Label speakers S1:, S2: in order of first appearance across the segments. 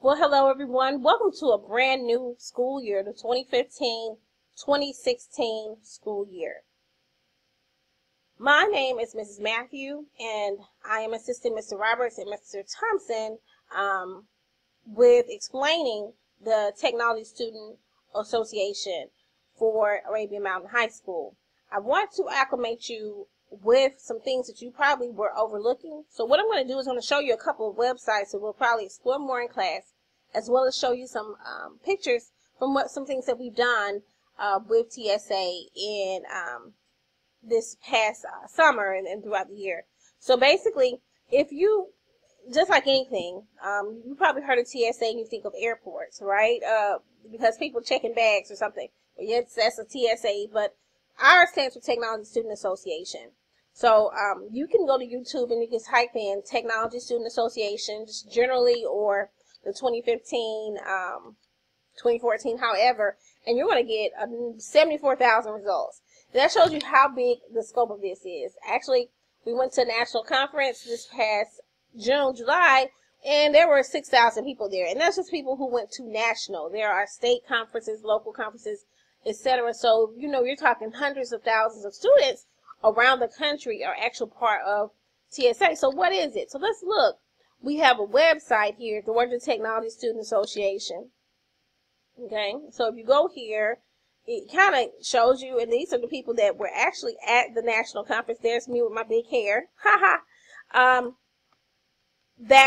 S1: Well, hello everyone. Welcome to a brand new school year, the 2015-2016 school year. My name is Mrs. Matthew, and I am assisting Mr. Roberts and Mr. Thompson with explaining the Technology Student Association for Arabian Mountain High School. I want to acclimate you with some things that you probably were overlooking. So what I'm going to do is I'm going to show you a couple of websites that we'll probably explore more in class, as well as show you some pictures from some things that we've done with TSA in this past summer and throughout the year. So basically, if you, just like anything, you probably heard of TSA and you think of airports, right? Because people checking bags or something. Yes, that's a TSA, but ours stands for Technology Student Association. So you can go to YouTube and you can type in Technology Student Association, just generally, or the 2015, 2014, however, and you're going to get 74,000 results. That shows you how big the scope of this is. Actually, we went to a national conference this past June, July, and there were 6,000 people there. And that's just people who went to national. There are state conferences, local conferences, etc. So, you know, you're talking hundreds of thousands of students around the country are actual part of TSA. So what is it? So let's look. We have a website here, the Georgia Technology Student Association. Okay, so if you go here, it kind of shows you, and these are the people that were actually at the national conference. There's me with my big hair. That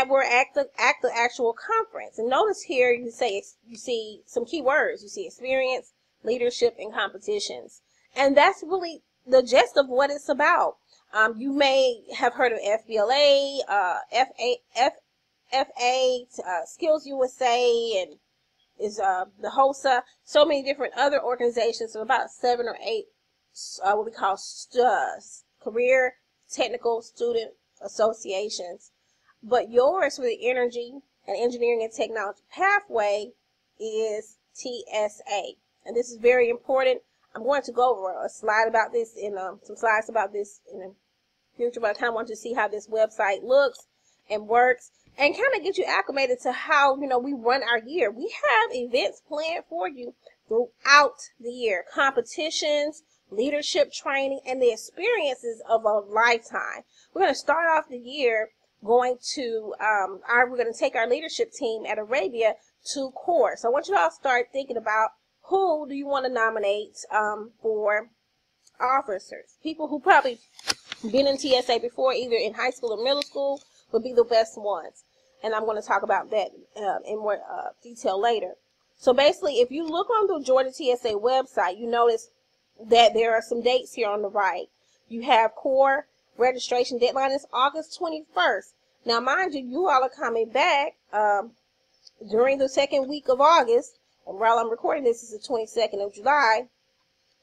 S1: were at the actual conference. And notice here you see some key words. You see experience, leadership, and competitions. And that's really the gist of what it's about. You may have heard of FBLA, FA, Skills USA, and is the HOSA, so many different other organizations, so about 7 or 8 what we call STUS, Career Technical Student Associations. But yours for the Energy and Engineering and Technology pathway is TSA. And this is very important. I'm going to go over a slide about this in some slides about this in the future, but I kind of want you to see how this website looks and works and kind of get you acclimated to how, you know, we run our year. We have events planned for you throughout the year, competitions, leadership training, and the experiences of a lifetime. We're going to start off the year going to we're going to take our leadership team at Arabia to CORE. So I want you all to start thinking about who do you want to nominate for officers. People who probably been in TSA before, either in high school or middle school, would be the best ones. And I'm going to talk about that in more detail later. So basically, if you look on the Georgia TSA website, you notice that there are some dates here on the right. You have CORE registration deadline is August 21st. Now, mind you, you all are coming back during the second week of August. And while I'm recording this, is the 22nd of July.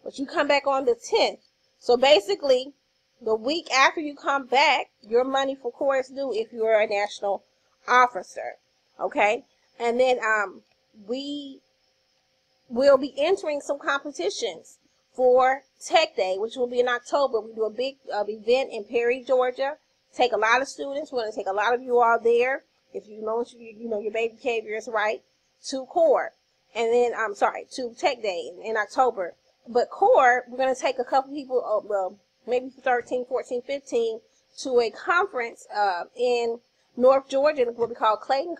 S1: But you come back on the 10th. So basically, the week after you come back, your money for CORE is due if you're a national officer. Okay? And then we will be entering some competitions for Tech Day, which will be in October. We do a big event in Perry, Georgia. Take a lot of students. We're going to take a lot of you all there. If you know your baby behavior is right, to CORE. And then, to Tech Day in October. But CORE, we're going to take a couple people, well, maybe 13, 14, 15, to a conference in North Georgia, what we call Clayton,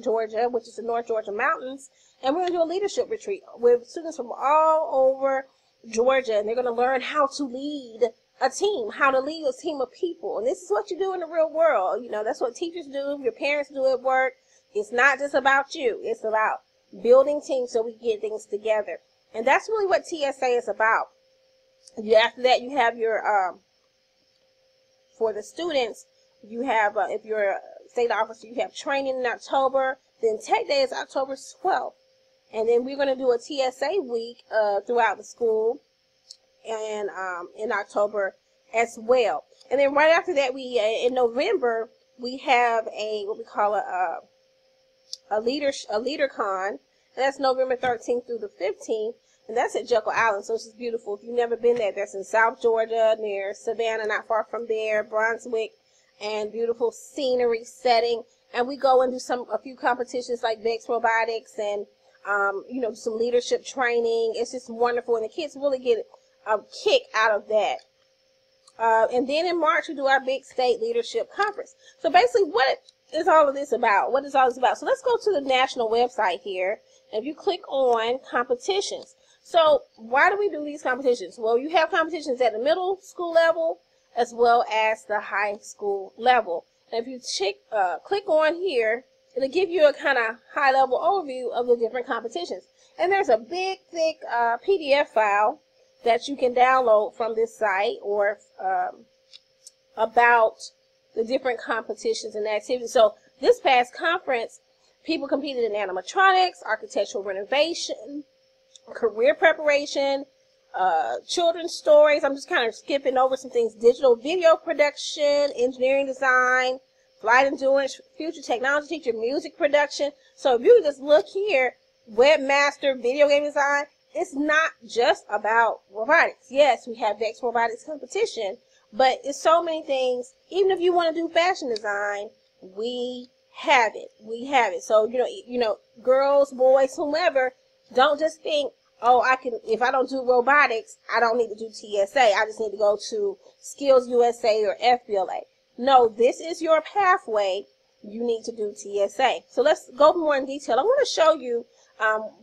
S1: Georgia, which is the North Georgia Mountains. And we're going to do a leadership retreat with students from all over Georgia. And they're going to learn how to lead a team, how to lead a team of people. And this is what you do in the real world. You know, that's what teachers do, your parents do at work. It's not just about you. It's about building teams so we get things together. And that's really what TSA is about. After that, you have your, for the students, you have, if you're a state officer, you have training in October. Then Tech Day is October 12th. And then we're going to do a TSA week throughout the school and in October as well. And then right after that, we in November, we have what we call a LeaderCon. And that's November 13th through the 15th. And that's at Jekyll Island, so it's just beautiful. If you've never been there, that's in South Georgia, near Savannah, not far from there, Brunswick, and beautiful scenery setting. and we go and do a few competitions like VEX Robotics and you know, some leadership training. It's just wonderful, and the kids really get a kick out of that. And then in March, we do our big state leadership conference. So basically, what is all of this about? What is all this about? So let's go to the national website here. And if you click on competitions. So why do we do these competitions? Well, you have competitions at the middle school level as well as the high school level. And if you click on here, it'll give you a kind of high-level overview of the different competitions. And there's a big, thick PDF file that you can download from this site or about the different competitions and activities. So this past conference, people competed in animatronics, architectural renovation, career preparation, children's stories. I'm just kind of skipping over some things. Digital video production, engineering design, flight endurance, future technology teacher, music production. So if you just look here, webmaster, video game design, it's not just about robotics. Yes, we have VEX Robotics competition, but it's so many things. Even if you want to do fashion design, we have it. We have it. So, you know, girls, boys, whomever, don't just think, oh, if I don't do robotics, I don't need to do TSA. I just need to go to Skills USA or FBLA. No, this is your pathway. You need to do TSA. So let's go more in detail. I want to show you,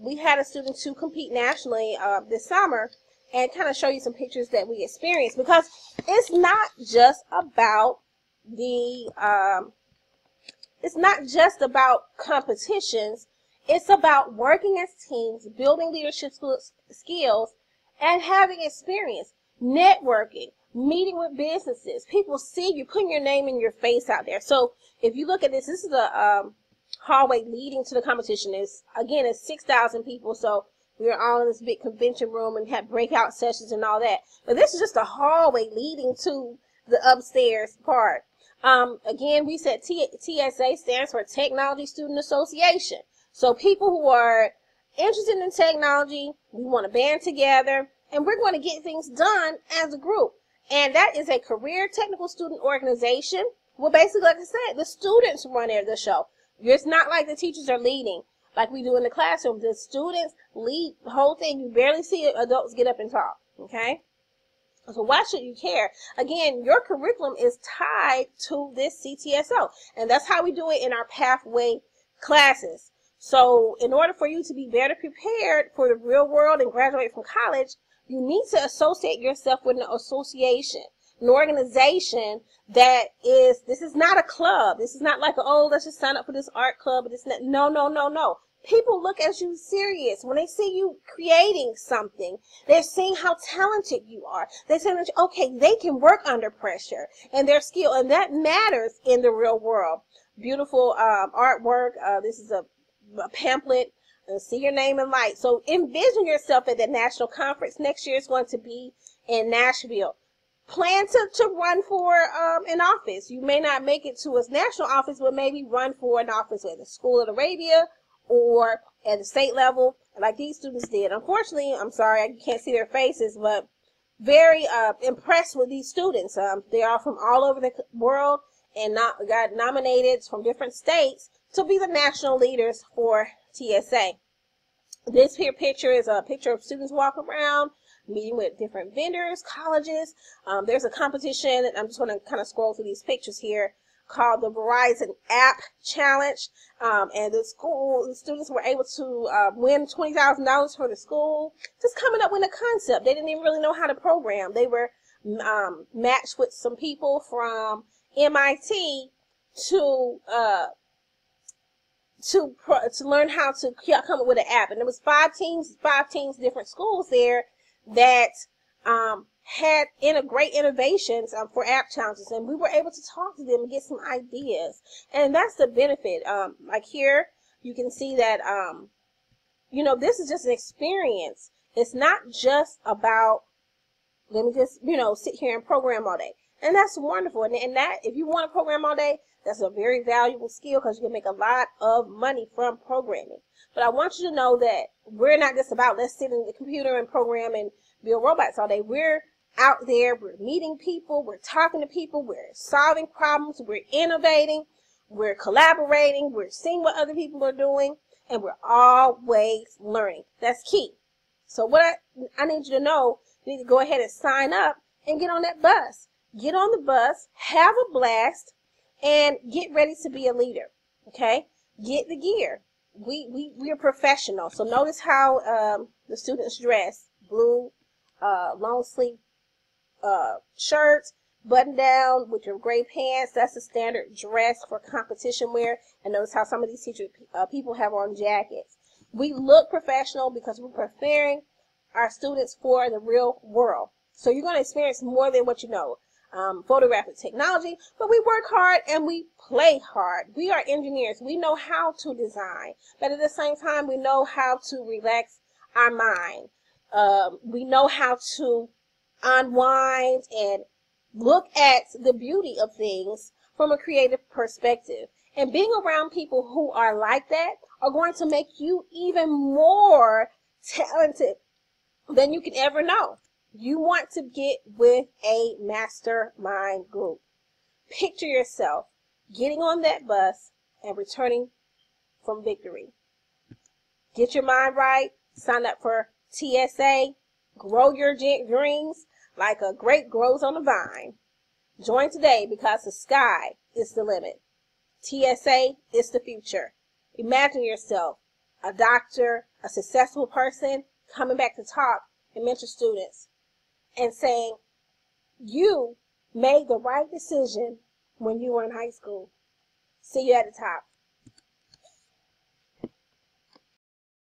S1: we had a student to compete nationally this summer and kind of show you some pictures that we experienced, because it's not just about competitions. It's about working as teams, building leadership skills, and having experience, networking, meeting with businesses. People see you, putting your name and your face out there. So if you look at this, this is a hallway leading to the competition. It's 6,000 people, so we're all in this big convention room and have breakout sessions and all that. But this is just a hallway leading to the upstairs part. Again, we said TSA stands for Technology Student Association. So people who are interested in technology, we want to band together, and we're going to get things done as a group. And that is a career technical student organization. Well, basically, like I said, the students run the show. It's not like the teachers are leading like we do in the classroom. The students lead the whole thing. You barely see adults get up and talk, okay? So why should you care? Again, your curriculum is tied to this CTSO, and that's how we do it in our pathway classes. So in order for you to be better prepared for the real world and graduate from college, you need to associate yourself with an association, an organization that this is not a club. This is not like, oh, let's just sign up for this art club. But it's not, no. People look at you serious. When they see you creating something, they're seeing how talented you are. They're saying, okay, they can work under pressure, and their skill, and that matters in the real world. Beautiful artwork. This is a pamphlet. See your name in light. So envision yourself at that national conference. Next year is going to be in Nashville. Plan to run for an office. You may not make it to a national office, but maybe run for an office at the School of Arabia or at the state level, like these students did. Unfortunately, I'm sorry, I can't see their faces, but very impressed with these students. They are from all over the world and got nominated from different states to be the national leaders for TSA. This here picture is a picture of students walking around, meeting with different vendors, colleges. There's a competition, and I'm just going to kind of scroll through these pictures here, called the Verizon App Challenge. And the students were able to win $20,000 for the school, just coming up with a concept. They didn't even really know how to program. They were matched with some people from MIT to learn how to come up with an app. And there was five teams, different schools there that had great innovations for app challenges, and we were able to talk to them and get some ideas. And that's the benefit. Like here, you can see that this is just an experience. It's not just about, let me just sit here and program all day. And that's wonderful. And that, if you want to program all day, that's a very valuable skill, because you can make a lot of money from programming. But I want you to know that we're not just about, let's sit in the computer and program and build robots all day. We're out there, we're meeting people, we're talking to people, we're solving problems, we're innovating, we're collaborating, we're seeing what other people are doing, and we're always learning. That's key. So what I need you to know, you need to go ahead and sign up and get on that bus. Get on the bus, have a blast, and get ready to be a leader. Okay? Get the gear. We are professional. So notice how the students dress. Blue, long sleeve shirts, button down with your gray pants. That's the standard dress for competition wear. And notice how some of these people have on jackets. We look professional because we're preparing our students for the real world. So you're going to experience more than what you know. Photographic technology, but we work hard and we play hard. We are engineers. We know how to design, but at the same time, we know how to relax our mind. We know how to unwind and look at the beauty of things from a creative perspective. And being around people who are like that are going to make you even more talented than you can ever know. You want to get with a mastermind group. Picture yourself getting on that bus and returning from victory. Get your mind right. Sign up for TSA. Grow your dreams like a grape grows on a vine. Join today because the sky is the limit. TSA is the future. Imagine yourself a doctor, a successful person coming back to talk and mentor students and saying, you made the right decision when you were in high school. See you at the top.